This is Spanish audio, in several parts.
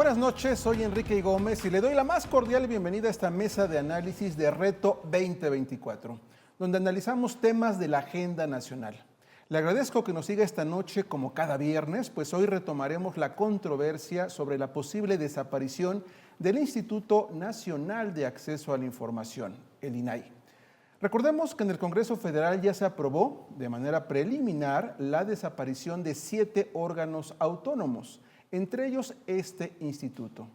Buenas noches, soy Enrique Gómez y le doy la más cordial bienvenida a esta mesa de análisis de Reto 2024, donde analizamos temas de la agenda nacional. Le agradezco que nos siga esta noche como cada viernes, pues hoy retomaremos la controversia sobre la posible desaparición del Instituto Nacional de Acceso a la Información, el INAI. Recordemos que en el Congreso Federal ya se aprobó de manera preliminar la desaparición de 7 órganos autónomos, entre ellos este instituto.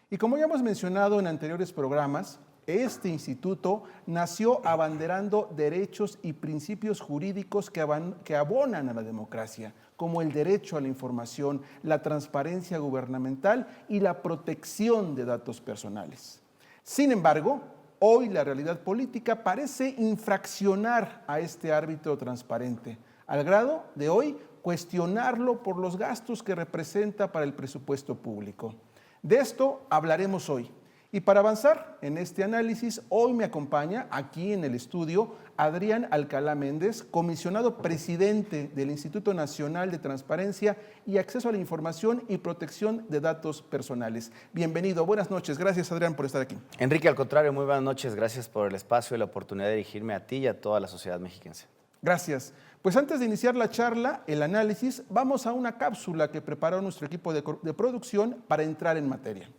Y como ya hemos mencionado en anteriores programas, este instituto nació abanderando derechos y principios jurídicos que abonan a la democracia, como el derecho a la información, la transparencia gubernamental y la protección de datos personales. Sin embargo, hoy la realidad política parece infraccionar a este árbitro transparente, al grado de hoy cuestionarlo por los gastos que representa para el presupuesto público. De esto hablaremos hoy. Y para avanzar en este análisis, hoy me acompaña aquí en el estudio Adrián Alcalá Méndez, comisionado presidente del Instituto Nacional de Transparencia y Acceso a la Información y Protección de Datos Personales. Bienvenido, buenas noches. Gracias, Adrián, por estar aquí. Enrique, al contrario, muy buenas noches. Gracias por el espacio y la oportunidad de dirigirme a ti y a toda la sociedad mexiquense. Gracias. Pues antes de iniciar la charla, el análisis, vamos a una cápsula que preparó nuestro equipo de producción para entrar en materia.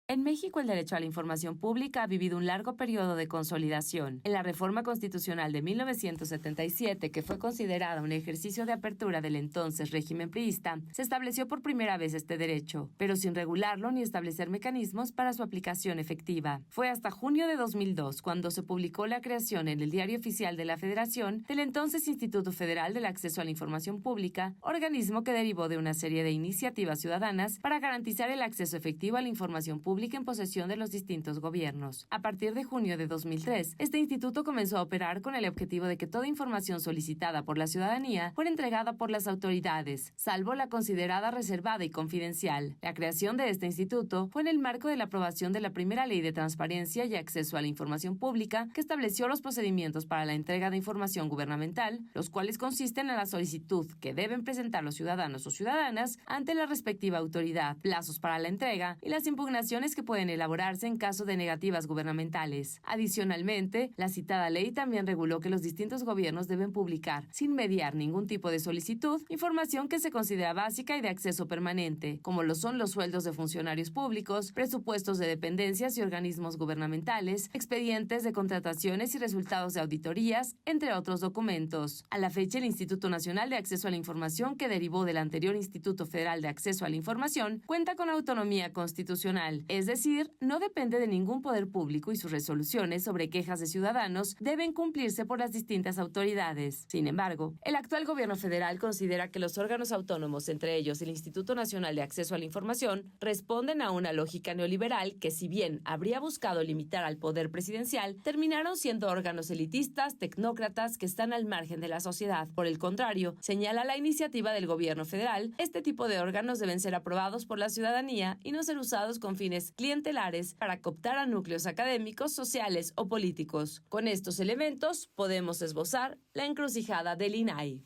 En México, el derecho a la información pública ha vivido un largo periodo de consolidación. En la reforma constitucional de 1977, que fue considerada un ejercicio de apertura del entonces régimen priista, se estableció por primera vez este derecho, pero sin regularlo ni establecer mecanismos para su aplicación efectiva. Fue hasta junio de 2002 cuando se publicó la creación en el Diario Oficial de la Federación del entonces Instituto Federal del Acceso a la Información Pública, organismo que derivó de una serie de iniciativas ciudadanas para garantizar el acceso efectivo a la información pública en posesión de los distintos gobiernos. A partir de junio de 2003, este instituto comenzó a operar con el objetivo de que toda información solicitada por la ciudadanía fuera entregada por las autoridades, salvo la considerada reservada y confidencial. La creación de este instituto fue en el marco de la aprobación de la primera Ley de Transparencia y Acceso a la Información Pública, que estableció los procedimientos para la entrega de información gubernamental, los cuales consisten en la solicitud que deben presentar los ciudadanos o ciudadanas ante la respectiva autoridad, plazos para la entrega y las impugnaciones que pueden elaborarse en caso de negativas gubernamentales. Adicionalmente, la citada ley también reguló que los distintos gobiernos deben publicar, sin mediar ningún tipo de solicitud, información que se considera básica y de acceso permanente, como lo son los sueldos de funcionarios públicos, presupuestos de dependencias y organismos gubernamentales, expedientes de contrataciones y resultados de auditorías, entre otros documentos. A la fecha, el Instituto Nacional de Acceso a la Información, que derivó del anterior Instituto Federal de Acceso a la Información, cuenta con autonomía constitucional, es decir, no depende de ningún poder público y sus resoluciones sobre quejas de ciudadanos deben cumplirse por las distintas autoridades. Sin embargo, el actual gobierno federal considera que los órganos autónomos, entre ellos el Instituto Nacional de Acceso a la Información, responden a una lógica neoliberal que, si bien habría buscado limitar al poder presidencial, terminaron siendo órganos elitistas, tecnócratas que están al margen de la sociedad. Por el contrario, señala la iniciativa del gobierno federal, este tipo de órganos deben ser aprobados por la ciudadanía y no ser usados con fines clientelares para cooptar a núcleos académicos, sociales o políticos. Con estos elementos podemos esbozar la encrucijada del INAI.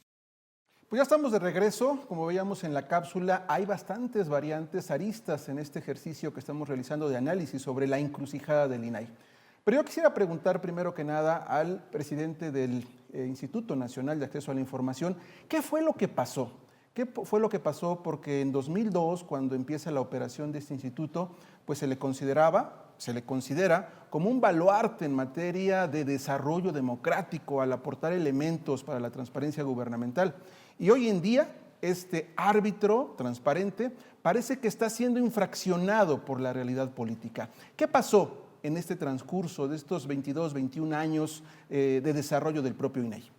Pues ya estamos de regreso. Como veíamos en la cápsula, hay bastantes variantes, aristas en este ejercicio que estamos realizando de análisis sobre la encrucijada del INAI. Pero yo quisiera preguntar primero que nada al presidente del Instituto Nacional de Acceso a la Información, ¿qué fue lo que pasó? ¿Qué fue lo que pasó? Porque en 2002, cuando empieza la operación de este instituto, pues se le considera como un baluarte en materia de desarrollo democrático al aportar elementos para la transparencia gubernamental. Y hoy en día, este árbitro transparente parece que está siendo infraccionado por la realidad política. ¿Qué pasó en este transcurso de estos 22, 21 años de desarrollo del propio INAI?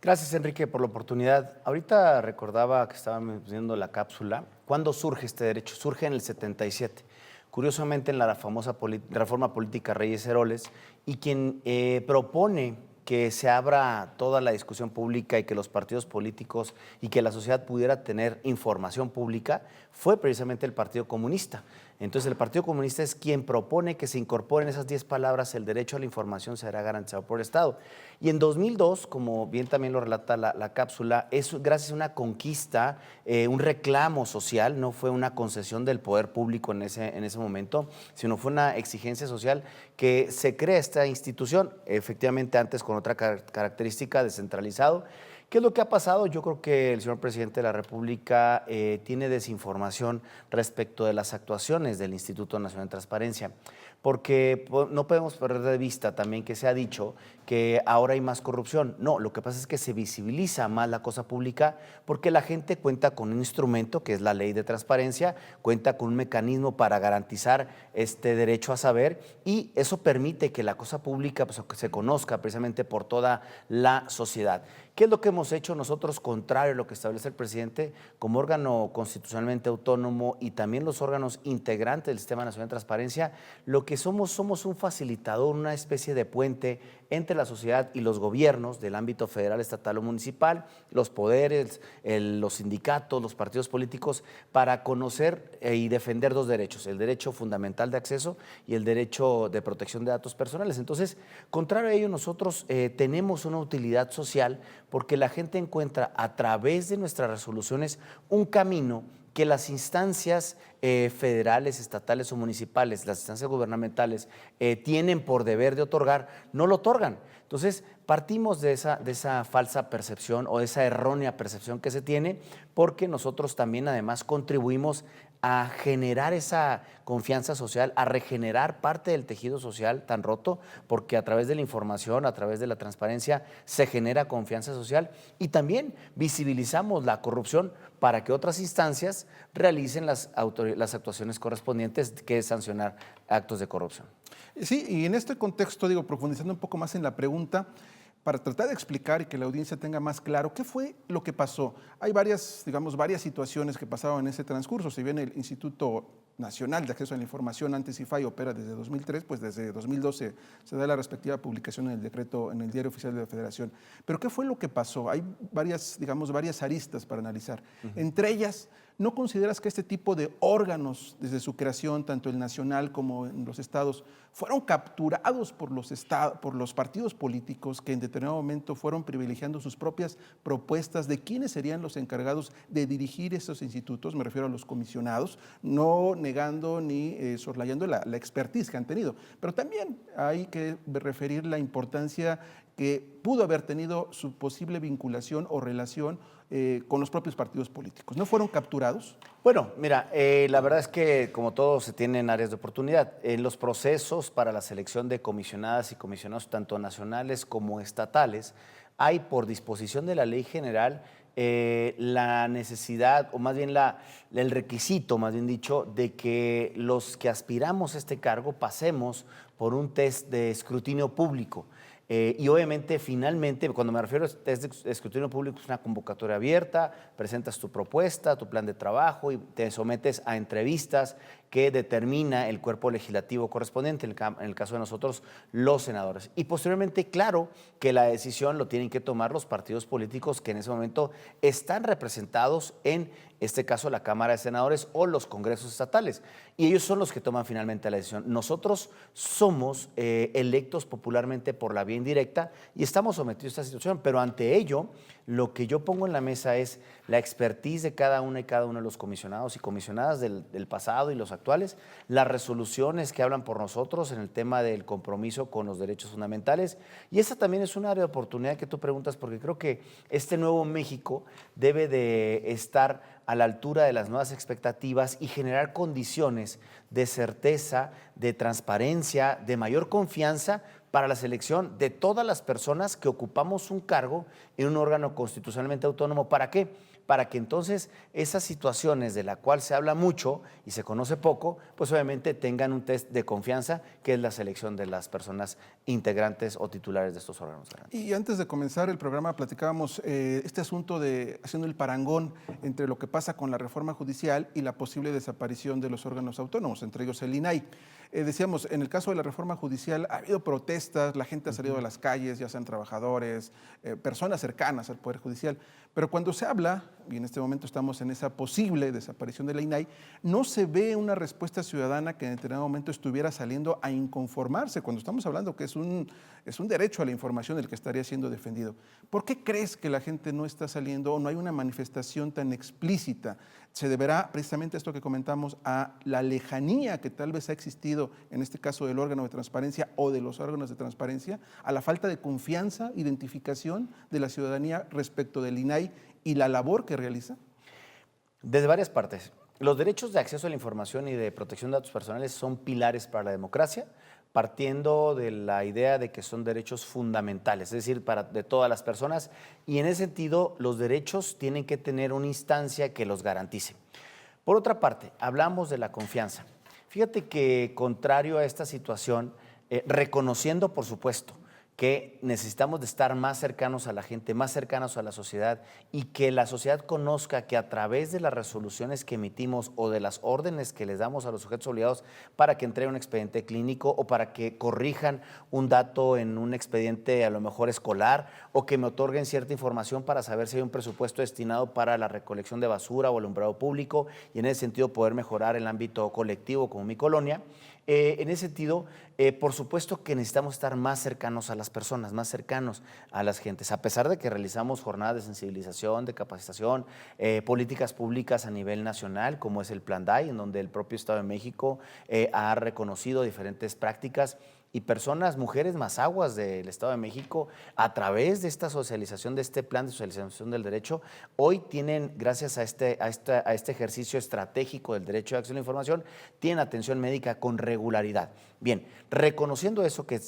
Gracias, Enrique, por la oportunidad. Ahorita recordaba que estábamos viendo la cápsula. ¿Cuándo surge este derecho? Surge en el 77. Curiosamente, en la famosa reforma política Reyes-Heroles, y quien propone que se abra toda la discusión pública y que los partidos políticos y que la sociedad pudiera tener información pública fue precisamente el Partido Comunista. Entonces el Partido Comunista es quien propone que se incorporen esas 10 palabras: el derecho a la información será garantizado por el Estado. Y en 2002, como bien también lo relata la cápsula, es gracias a una conquista, un reclamo social, no fue una concesión del poder público en ese momento, sino fue una exigencia social que se crea esta institución, efectivamente antes con otra característica, descentralizado. ¿Qué es lo que ha pasado? Yo creo que el señor presidente de la República tiene desinformación respecto de las actuaciones del Instituto Nacional de Transparencia, porque no podemos perder de vista también que se ha dicho que ahora hay más corrupción. No, lo que pasa es que se visibiliza más la cosa pública porque la gente cuenta con un instrumento que es la ley de transparencia, cuenta con un mecanismo para garantizar este derecho a saber, y eso permite que la cosa pública pues, se conozca precisamente por toda la sociedad. ¿Qué es lo que hemos hecho nosotros, contrario a lo que establece el presidente? Como órgano constitucionalmente autónomo y también los órganos integrantes del Sistema Nacional de Transparencia, lo que somos un facilitador, una especie de puente entre la sociedad y los gobiernos del ámbito federal, estatal o municipal, los poderes, los sindicatos, los partidos políticos, para conocer y defender dos derechos: el derecho fundamental de acceso y el derecho de protección de datos personales. Entonces, contrario a ello, nosotros tenemos una utilidad social porque la gente encuentra a través de nuestras resoluciones un camino que las instancias federales, estatales o municipales, las instancias gubernamentales, tienen por deber de otorgar, no lo otorgan. Entonces, partimos de esa falsa percepción o de esa errónea percepción que se tiene, porque nosotros también además contribuimos a generar esa confianza social, a regenerar parte del tejido social tan roto, porque a través de la información, a través de la transparencia, se genera confianza social, y también visibilizamos la corrupción para que otras instancias realicen las actuaciones correspondientes, que es sancionar actos de corrupción. Sí, y en este contexto, digo, profundizando un poco más en la pregunta, para tratar de explicar y que la audiencia tenga más claro qué fue lo que pasó. Hay varias situaciones que pasaron en ese transcurso. Si bien el Instituto Nacional de Acceso a la Información, antes IFAI, opera desde 2003, pues desde 2012 se da la respectiva publicación en el decreto, en el Diario Oficial de la Federación. Pero ¿qué fue lo que pasó? Hay varias aristas para analizar. Entre ellas, ¿no consideras que este tipo de órganos, desde su creación, tanto el nacional como en los estados, fueron capturados por los partidos políticos que en determinado momento fueron privilegiando sus propias propuestas de quiénes serían los encargados de dirigir esos institutos? Me refiero a los comisionados, no negando ni soslayando la expertise que han tenido, pero también hay que referir la importancia que pudo haber tenido su posible vinculación o relación con los propios partidos políticos. ¿No fueron capturados? Bueno, mira, la verdad es que como todo se tienen áreas de oportunidad. En los procesos para la selección de comisionadas y comisionados, tanto nacionales como estatales, hay por disposición de la ley general la necesidad, o más bien el requisito, más bien dicho, de que los que aspiramos a este cargo pasemos por un test de escrutinio público. Y obviamente, finalmente, cuando me refiero a test de escrutinio público, es una convocatoria abierta, presentas tu propuesta, tu plan de trabajo y te sometes a entrevistas que determina el cuerpo legislativo correspondiente, en el caso de nosotros, los senadores. Y posteriormente, claro, que la decisión lo tienen que tomar los partidos políticos que en ese momento están representados en este caso la Cámara de Senadores o los congresos estatales. Y ellos son los que toman finalmente la decisión. Nosotros somos electos popularmente por la vía indirecta y estamos sometidos a esta situación, pero ante ello, lo que yo pongo en la mesa es la expertise de cada una y cada uno de los comisionados y comisionadas del pasado y los actuales, las resoluciones que hablan por nosotros en el tema del compromiso con los derechos fundamentales. Y esa también es un área de oportunidad que tú preguntas, porque creo que este nuevo México debe de estar a la altura de las nuevas expectativas y generar condiciones de certeza, de transparencia, de mayor confianza para la selección de todas las personas que ocupamos un cargo en un órgano constitucionalmente autónomo. ¿Para qué? Para que entonces esas situaciones de la cual se habla mucho y se conoce poco, pues obviamente tengan un test de confianza, que es la selección de las personas integrantes o titulares de estos órganos. Y antes de comenzar el programa platicábamos este asunto de haciendo el parangón entre lo que pasa con la reforma judicial y la posible desaparición de los órganos autónomos, entre ellos el INAI. Decíamos, en el caso de la reforma judicial ha habido protestas, la gente ha salido a las calles, ya sean trabajadores, personas cercanas al Poder Judicial, Pero cuando se habla, y en este momento estamos en esa posible desaparición de la INAI, no se ve una respuesta ciudadana que en determinado momento estuviera saliendo a inconformarse, cuando estamos hablando que es un derecho a la información el que estaría siendo defendido. ¿Por qué crees que la gente no está saliendo o no hay una manifestación tan explícita? ¿Se deberá precisamente a esto que comentamos, a la lejanía que tal vez ha existido, en este caso del órgano de transparencia o de los órganos de transparencia, a la falta de confianza, identificación de la ciudadanía respecto del INAI y la labor que realiza? Desde varias partes. Los derechos de acceso a la información y de protección de datos personales son pilares para la democracia, partiendo de la idea de que son derechos fundamentales, es decir, de todas las personas, y en ese sentido los derechos tienen que tener una instancia que los garantice. Por otra parte, hablamos de la confianza. Fíjate que contrario a esta situación, reconociendo por supuesto que necesitamos de estar más cercanos a la gente, más cercanos a la sociedad y que la sociedad conozca que a través de las resoluciones que emitimos o de las órdenes que les damos a los sujetos obligados para que entreguen un expediente clínico o para que corrijan un dato en un expediente a lo mejor escolar o que me otorguen cierta información para saber si hay un presupuesto destinado para la recolección de basura o alumbrado público y en ese sentido poder mejorar el ámbito colectivo como mi colonia. En ese sentido, por supuesto que necesitamos estar más cercanos a las personas, más cercanos a las gentes, a pesar de que realizamos jornadas de sensibilización, de capacitación, políticas públicas a nivel nacional, como es el Plan DAI, en donde el propio Estado de México ha reconocido diferentes prácticas y personas, mujeres mazaguas del Estado de México, a través de esta socialización, de este plan de socialización del derecho, hoy tienen, gracias a este ejercicio estratégico del derecho de acceso a la información, tienen atención médica con regularidad. Bien, reconociendo eso que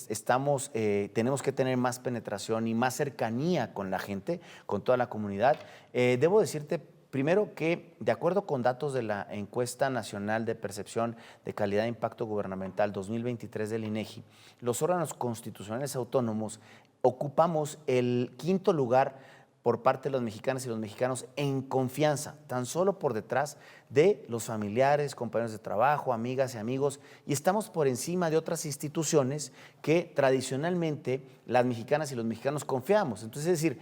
tenemos que tener más penetración y más cercanía con la gente, con toda la comunidad, debo decirte primero que, de acuerdo con datos de la Encuesta Nacional de Percepción de Calidad e Impacto Gubernamental 2023 del INEGI, los órganos constitucionales autónomos ocupamos el 5º lugar por parte de los mexicanas y los mexicanos en confianza, tan solo por detrás de los familiares, compañeros de trabajo, amigas y amigos, y estamos por encima de otras instituciones que tradicionalmente las mexicanas y los mexicanos confiamos. Entonces, es decir,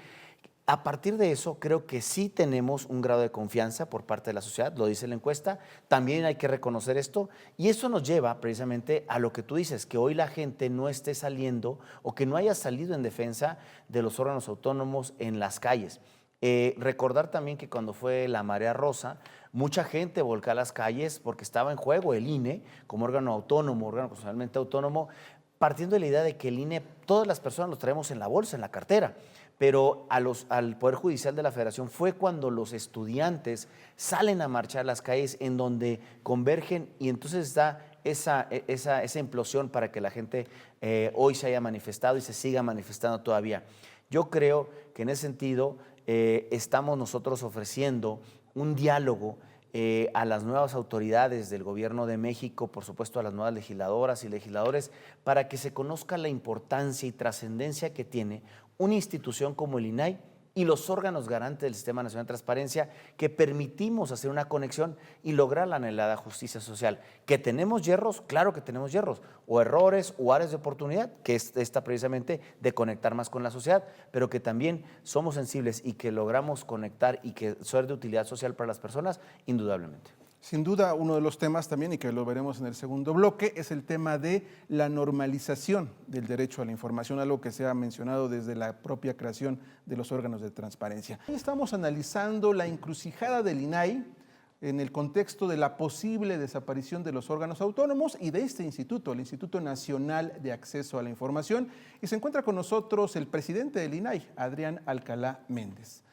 a partir de eso, creo que sí tenemos un grado de confianza por parte de la sociedad, lo dice la encuesta, también hay que reconocer esto y eso nos lleva precisamente a lo que tú dices, que hoy la gente no esté saliendo o que no haya salido en defensa de los órganos autónomos en las calles. Recordar también que cuando fue la marea rosa, mucha gente volcó a las calles porque estaba en juego el INE como órgano autónomo, órgano constitucionalmente autónomo, partiendo de la idea de que el INE, todas las personas lo traemos en la bolsa, en la cartera, pero al Poder Judicial de la Federación fue cuando los estudiantes salen a marchar a las calles en donde convergen y entonces está esa implosión para que la gente hoy se haya manifestado y se siga manifestando todavía. Yo creo que en ese sentido estamos nosotros ofreciendo un diálogo a las nuevas autoridades del Gobierno de México, por supuesto a las nuevas legisladoras y legisladores, para que se conozca la importancia y trascendencia que tiene una institución como el INAI y los órganos garantes del Sistema Nacional de Transparencia que permitimos hacer una conexión y lograr la anhelada justicia social. ¿Que tenemos hierros? Claro que tenemos hierros, o errores o áreas de oportunidad, que es esta precisamente de conectar más con la sociedad, pero que también somos sensibles y que logramos conectar y que ser de utilidad social para las personas, indudablemente. Sin duda, uno de los temas también, y que lo veremos en el segundo bloque, es el tema de la normalización del derecho a la información, algo que se ha mencionado desde la propia creación de los órganos de transparencia. Hoy estamos analizando la encrucijada del INAI en el contexto de la posible desaparición de los órganos autónomos y de este instituto, el Instituto Nacional de Acceso a la Información, y se encuentra con nosotros el presidente del INAI, Adrián Alcalá Méndez.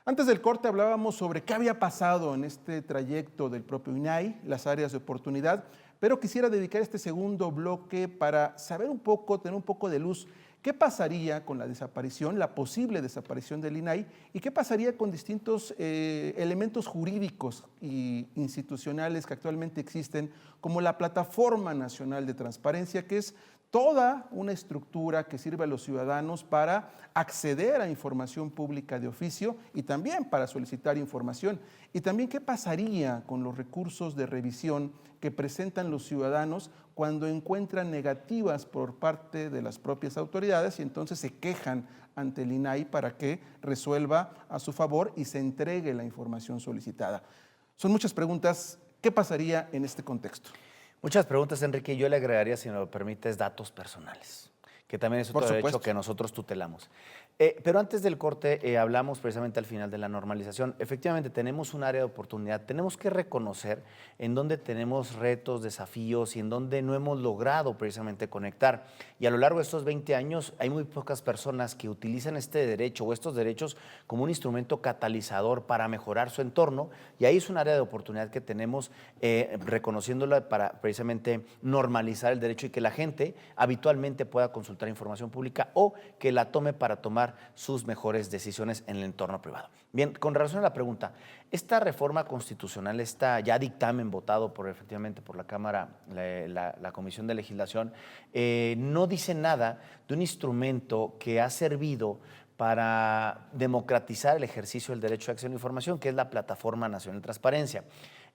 Antes del corte hablábamos sobre qué había pasado en este trayecto del propio INAI, las áreas de oportunidad, pero quisiera dedicar este segundo bloque para saber un poco, tener un poco de luz, qué pasaría con la desaparición, la posible desaparición del INAI y qué pasaría con distintos elementos jurídicos e institucionales que actualmente existen, como la Plataforma Nacional de Transparencia, que es toda una estructura que sirve a los ciudadanos para acceder a información pública de oficio y también para solicitar información. Y también qué pasaría con los recursos de revisión que presentan los ciudadanos cuando encuentran negativas por parte de las propias autoridades y entonces se quejan ante el INAI para que resuelva a su favor y se entregue la información solicitada. Son muchas preguntas. ¿Qué pasaría en este contexto? Muchas preguntas, Enrique. Yo le agregaría, si me lo permites, datos personales, que también es otro derecho que nosotros tutelamos. Pero antes del corte hablamos precisamente al final de la normalización. Efectivamente, tenemos un área de oportunidad. Tenemos que reconocer en dónde tenemos retos, desafíos y en dónde no hemos logrado precisamente conectar. Y a lo largo de estos 20 años hay muy pocas personas que utilizan este derecho o estos derechos como un instrumento catalizador para mejorar su entorno. Y ahí es un área de oportunidad que tenemos reconociéndola para precisamente normalizar el derecho y que la gente habitualmente pueda consultar información pública o que la tome para tomar sus mejores decisiones en el entorno privado. Bien, con relación a la pregunta, esta reforma constitucional, está ya dictamen votado efectivamente por la Cámara, la Comisión de Legislación, no dice nada de un instrumento que ha servido para democratizar el ejercicio del derecho de acceso a la información, que es la Plataforma Nacional de Transparencia.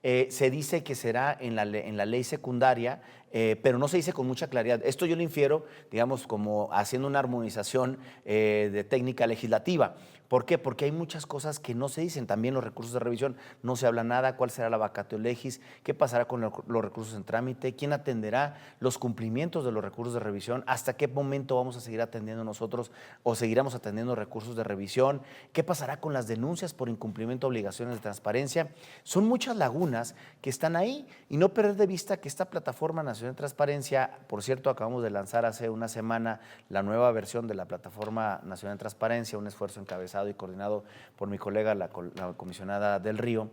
Se dice que será en la ley secundaria, pero no se dice con mucha claridad. Esto yo lo infiero, digamos, como haciendo una armonización de técnica legislativa. ¿Por qué? Porque hay muchas cosas que no se dicen. También los recursos de revisión, no se habla nada. ¿Cuál será la vacatio legis? ¿Qué pasará con los recursos en trámite? ¿Quién atenderá los cumplimientos de los recursos de revisión? ¿Hasta qué momento vamos a seguir atendiendo nosotros o seguiremos atendiendo recursos de revisión? ¿Qué pasará con las denuncias por incumplimiento de obligaciones de transparencia? Son muchas lagunas que están ahí y no perder de vista que esta Plataforma Nacional de Transparencia, por cierto, acabamos de lanzar hace una semana la nueva versión de la Plataforma Nacional de Transparencia, un esfuerzo encabezado y coordinado por mi colega, la comisionada del Río.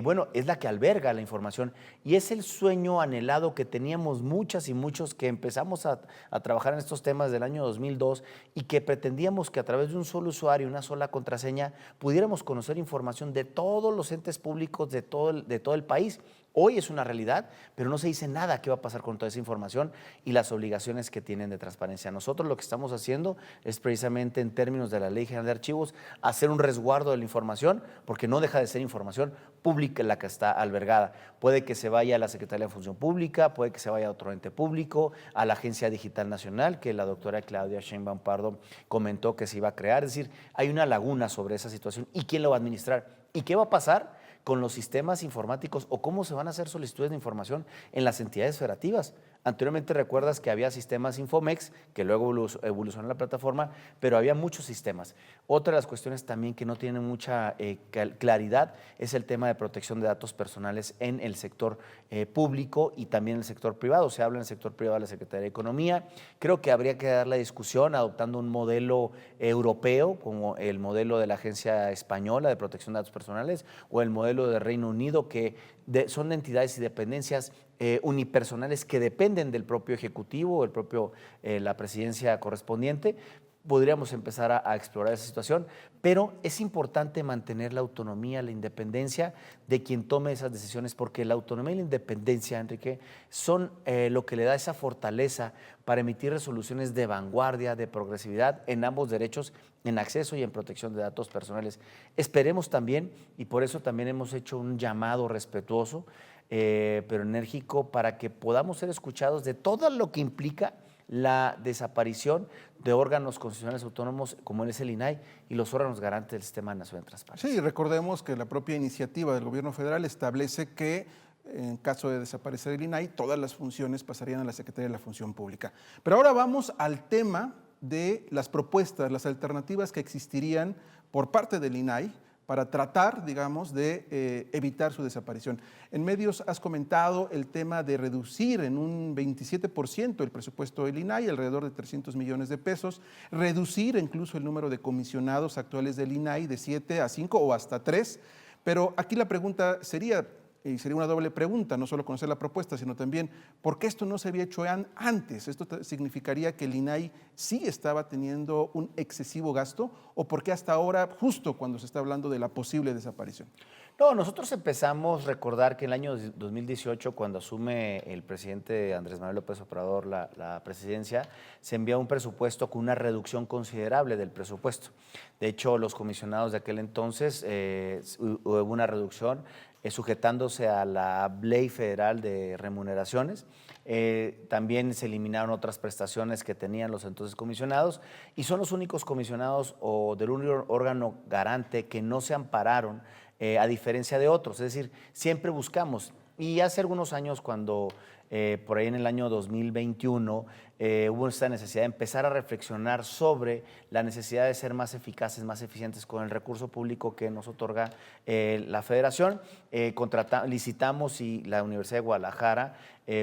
Bueno, es la que alberga la información y es el sueño anhelado que teníamos muchas y muchos que empezamos a trabajar en estos temas del año 2002 y que pretendíamos que a través de un solo usuario, una sola contraseña, pudiéramos conocer información de todos los entes públicos de todo el país. Hoy es una realidad, pero no se dice nada qué va a pasar con toda esa información y las obligaciones que tienen de transparencia. Nosotros lo que estamos haciendo es precisamente en términos de la Ley General de Archivos hacer un resguardo de la información porque no deja de ser información pública la que está albergada. Puede que se vaya a la Secretaría de Función Pública, puede que se vaya a otro ente público, a la Agencia Digital Nacional que la doctora Claudia Sheinbaum Pardo comentó que se iba a crear. Es decir, hay una laguna sobre esa situación y quién lo va a administrar y qué va a pasar con los sistemas informáticos o cómo se van a hacer solicitudes de información en las entidades federativas. Anteriormente recuerdas que había sistemas Infomex, que luego evolucionó la plataforma, pero había muchos sistemas. Otra de las cuestiones también que no tienen mucha claridad es el tema de protección de datos personales en el sector público y también en el sector privado. Se habla en el sector privado de la Secretaría de Economía. Creo que habría que dar la discusión adoptando un modelo europeo, como el modelo de la Agencia Española de Protección de Datos Personales o el modelo de Reino Unido, que son entidades y dependencias unipersonales que dependen del propio Ejecutivo, la presidencia correspondiente. Podríamos empezar a explorar esa situación, pero es importante mantener la autonomía, la independencia de quien tome esas decisiones, porque la autonomía y la independencia, Enrique, son lo que le da esa fortaleza para emitir resoluciones de vanguardia, de progresividad en ambos derechos, en acceso y en protección de datos personales. Esperemos también, y por eso también hemos hecho un llamado respetuoso, pero enérgico, para que podamos ser escuchados de todo lo que implica la desaparición de órganos constitucionales autónomos como es el INAI y los órganos garantes del Sistema Nacional de Transparencia. Sí, recordemos que la propia iniciativa del gobierno federal establece que en caso de desaparecer el INAI, todas las funciones pasarían a la Secretaría de la Función Pública. Pero ahora vamos al tema de las propuestas, las alternativas que existirían por parte del INAI para tratar, digamos, de evitar su desaparición. En medios has comentado el tema de reducir en un 27% el presupuesto del INAI, alrededor de 300 millones de pesos, reducir incluso el número de comisionados actuales del INAI de 7 a 5 o hasta 3, pero aquí la pregunta sería, y sería una doble pregunta, no solo conocer la propuesta, sino también, ¿por qué esto no se había hecho antes? ¿Esto significaría que el INAI sí estaba teniendo un excesivo gasto o por qué hasta ahora, justo cuando se está hablando de la posible desaparición? No, nosotros empezamos a recordar que en el año 2018, cuando asume el presidente Andrés Manuel López Obrador la presidencia, se envía un presupuesto con una reducción considerable del presupuesto. De hecho, los comisionados de aquel entonces hubo una reducción sujetándose a la Ley Federal de Remuneraciones. También se eliminaron otras prestaciones que tenían los entonces comisionados y son los únicos comisionados o del único órgano garante que no se ampararon a diferencia de otros. Es decir, siempre buscamos. Y hace algunos años, cuando por ahí en el año 2021 hubo esta necesidad de empezar a reflexionar sobre la necesidad de ser más eficaces, más eficientes con el recurso público que nos otorga la Federación, licitamos y la Universidad de Guadalajara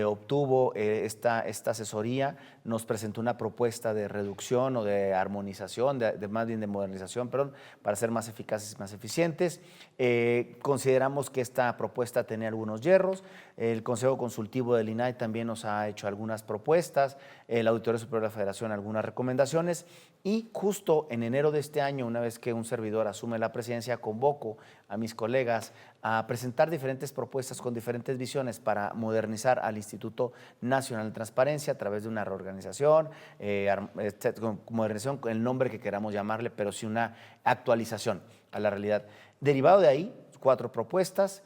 obtuvo esta asesoría, nos presentó una propuesta de reducción o de armonización, más bien de modernización, perdón, para ser más eficaces y más eficientes. Consideramos que esta propuesta tenía algunos hierros. El Consejo Consultivo del INAI también nos ha hecho algunas propuestas, el Auditorio Superior de la Federación algunas recomendaciones y justo en enero de este año, una vez que un servidor asume la presidencia, convoco a mis colegas a presentar diferentes propuestas con diferentes visiones para modernizar al Instituto Nacional de Transparencia a través de una reorganización, modernización, el nombre que queramos llamarle, pero sí una actualización a la realidad. Derivado de ahí, 4 propuestas.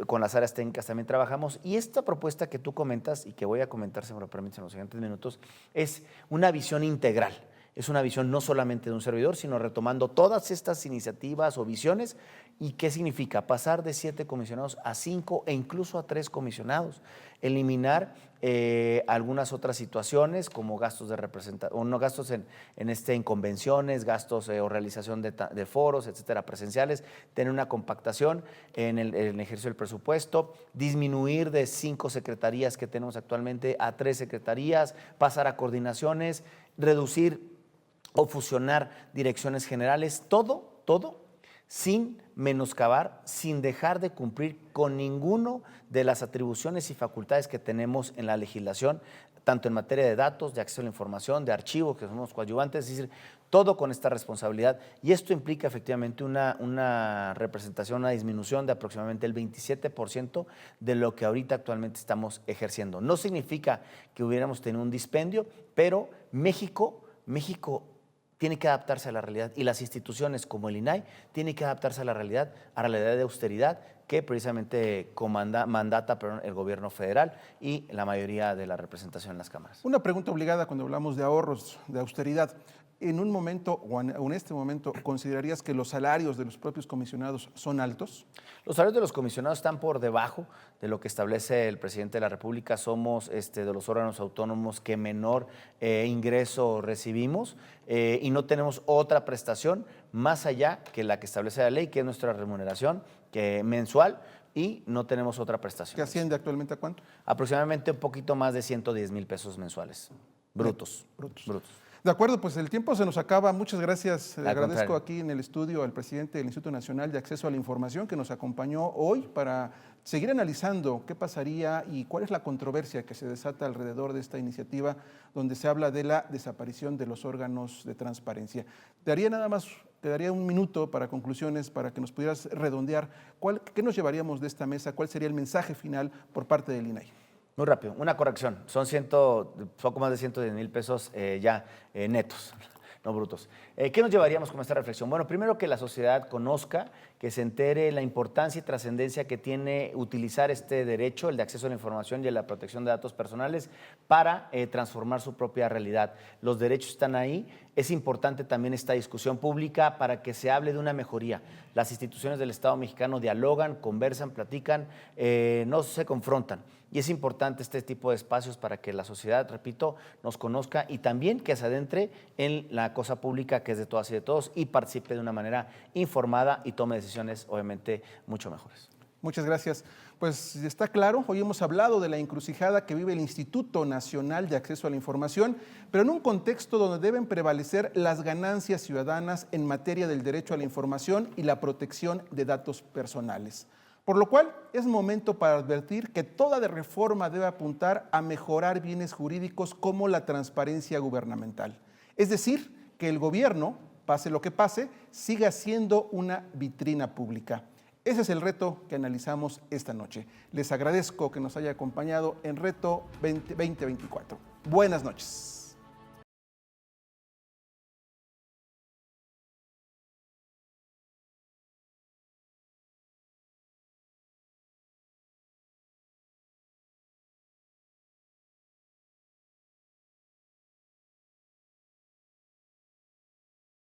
Con las áreas técnicas también trabajamos y esta propuesta que tú comentas y que voy a comentar, si me lo permites, en los siguientes minutos, es una visión integral. Es una visión no solamente de un servidor, sino retomando todas estas iniciativas o visiones. ¿Y qué significa? Pasar de 7 comisionados a 5 e incluso a 3 comisionados. Eliminar algunas otras situaciones como gastos de representación, o no gastos en convenciones, gastos o realización de foros, etcétera, presenciales, tener una compactación en el ejercicio del presupuesto, disminuir de 5 secretarías que tenemos actualmente a 3 secretarías, pasar a coordinaciones, reducir o fusionar direcciones generales, todo sin menoscabar, sin dejar de cumplir con ninguno de las atribuciones y facultades que tenemos en la legislación, tanto en materia de datos, de acceso a la información, de archivos, que somos coadyuvantes, es decir, todo con esta responsabilidad. Y esto implica efectivamente una representación, una disminución de aproximadamente el 27% de lo que ahorita actualmente estamos ejerciendo. No significa que hubiéramos tenido un dispendio, pero México tiene que adaptarse a la realidad y las instituciones como el INAI tienen que adaptarse a la realidad de austeridad que precisamente mandata el gobierno federal y la mayoría de la representación en las cámaras. Una pregunta obligada cuando hablamos de ahorros, de austeridad. ¿En un momento o en este momento considerarías que los salarios de los propios comisionados son altos? Los salarios de los comisionados están por debajo de lo que establece el presidente de la República. Somos de los órganos autónomos que menor ingreso recibimos y no tenemos otra prestación más allá que la que establece la ley, que es nuestra remuneración mensual, y no tenemos otra prestación. ¿Qué asciende actualmente a cuánto? Aproximadamente un poquito más de 110,000 pesos mensuales, brutos. De acuerdo, pues el tiempo se nos acaba. Muchas gracias. Le agradezco contrario. aquí en el estudio al presidente del Instituto Nacional de Acceso a la Información que nos acompañó hoy para seguir analizando qué pasaría y cuál es la controversia que se desata alrededor de esta iniciativa donde se habla de la desaparición de los órganos de transparencia. Te daría un minuto para conclusiones, para que nos pudieras redondear qué nos llevaríamos de esta mesa, cuál sería el mensaje final por parte del INAI. Muy rápido, una corrección. Son poco más de 110,000 pesos netos, no brutos. ¿Qué nos llevaríamos con esta reflexión? Bueno, primero que la sociedad conozca, que se entere la importancia y trascendencia que tiene utilizar este derecho, el de acceso a la información y a la protección de datos personales, para transformar su propia realidad. Los derechos están ahí. Es importante también esta discusión pública para que se hable de una mejoría. Las instituciones del Estado mexicano dialogan, conversan, platican, no se confrontan. Y es importante este tipo de espacios para que la sociedad, repito, nos conozca y también que se adentre en la cosa pública que es de todas y de todos y participe de una manera informada y tome decisiones, obviamente, mucho mejores. Muchas gracias. Pues está claro, hoy hemos hablado de la encrucijada que vive el Instituto Nacional de Acceso a la Información, pero en un contexto donde deben prevalecer las ganancias ciudadanas en materia del derecho a la información y la protección de datos personales. Por lo cual es momento para advertir que toda reforma debe apuntar a mejorar bienes jurídicos como la transparencia gubernamental. Es decir, que el gobierno, pase lo que pase, siga siendo una vitrina pública. Ese es el reto que analizamos esta noche. Les agradezco que nos haya acompañado en Reto 2024. Buenas noches.